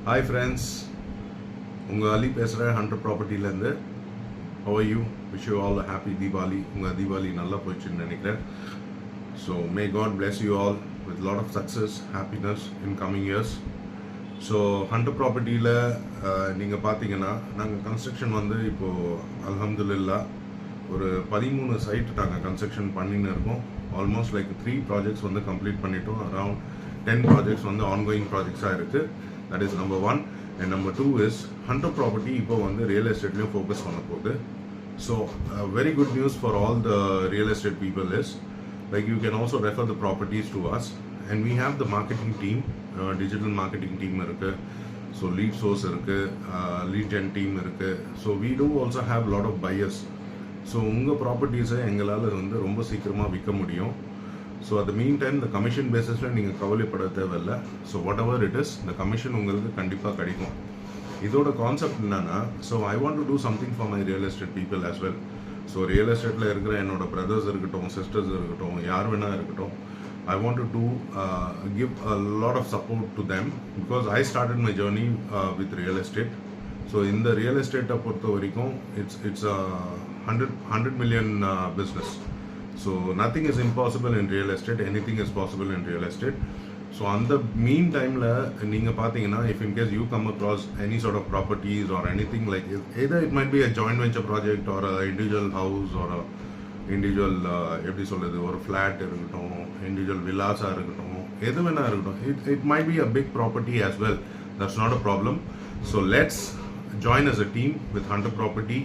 Hi friends, உங்கள் அலி பேசுகிறேன் Hunter ப்ராப்பர்ட்டிலேருந்து. How are you? Wish you all a happy Diwali. உங்கள் தீபாவளி நல்லா போயிடுச்சுன்னு நினைக்கிறேன். So may God bless you all with a lot of success, happiness in coming years. So Hunter ப்ராப்பர்ட்டியில் நீங்கள் பார்த்தீங்கன்னா நாங்கள் கன்ஸ்ட்ரக்ஷன் வந்து இப்போது அல்ஹம்துலில்லா ஒரு 13 சைட் நாங்கள் கன்ஸ்ட்ரக்ஷன் பண்ணின்னு இருக்கோம். ஆல்மோஸ்ட் லைக் 3 ப்ராஜெக்ட்ஸ் வந்து கம்ப்ளீட் பண்ணிட்டோம். அரவுண்ட் 10 ப்ராஜெக்ட்ஸ் வந்து ஆன்கோயிங் ப்ராஜெக்ட்ஸாக இருக்குது. That is number 1. And number 2 is Hunter Property இப்போ வந்து ரியல் எஸ்டேட்லேயும் ஃபோக்கஸ் பண்ண போகுது. So very good news for all the real estate people is like you can also refer the properties to us and we have the marketing team, digital marketing team இருக்கு, so lead source இருக்கு, lead gen team இருக்கு. So we do also have lot of buyers. So உங்கள் ப்ராப்பர்ட்டிஸை எங்களால் வந்து ரொம்ப சீக்கிரமாக விற்க முடியும். So at the meantime the commission பேசிஸில் நீங்கள் கவலைப்பட தேவையில்லை. So what ever it is இந்த கமிஷன் உங்களுக்கு கண்டிப்பாக கிடைக்கும். இதோட கான்செப்ட் என்னன்னா, so I want to do something for my real estate people as well. So real எஸ்டேட்டில் இருக்கிற என்னோட பிரதர்ஸ் இருக்கட்டும், சிஸ்டர்ஸ் இருக்கட்டும், யார் வேணா இருக்கட்டும், I want to give a lot of support to them because I started my journey with real estate. So in the real estate பொறுத்த வரைக்கும் it's a 100 million business. So nothing is impossible in real estate, anything is possible in real estate. So on the meantimeல நீங்க பாத்தீங்கன்னா, if in case you come across any sort of properties or anything like either it might be a joint venture project or a individual house or a individual எப்படி சொல்கிறது, ஒரு flat இருக்கட்டும், individual வில்லாஸாக இருக்கட்டும், எது வேணா இருக்கட்டும், it might be a big property as well. That's not a problem. So let's join us a team with Hunter Property.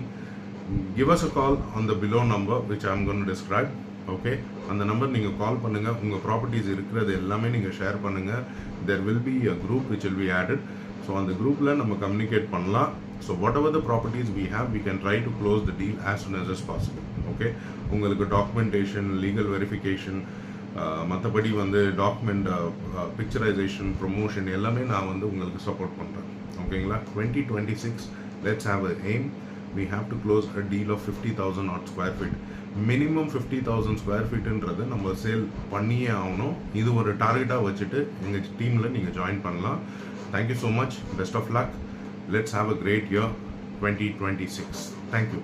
Give us a call on the below number which I am going to describe. Okay, அந்த number நீங்கள் call பண்ணுங்கள். உங்கள் properties இருக்கிறது எல்லாமே நீங்கள் share பண்ணுங்கள். There will be a group which will be added. So அந்த குரூப்பில் நம்ம கம்யூனிகேட் பண்ணலாம். So whatever the properties we have, we can try to close the deal as soon as possible. Okay, உங்களுக்கு documentation, legal verification, மற்றபடி வந்து document picturisation, promotion எல்லாமே நான் வந்து உங்களுக்கு சப்போர்ட் பண்ணுறேன். ஓகேங்களா? 2026 let's have an aim. We have to close a deal of 50,000 odd square feet. Minimum 50,000 square ஃபீட்டுன்றது நம்ம சேல் பண்ணியே ஆகணும். இது ஒரு டார்கெட்டாக வச்சுட்டு எங்கள் டீமில் நீங்கள் ஜாயின் பண்ணலாம். Thank you so much. Best of luck. Let's have a great year 2026. Thank you.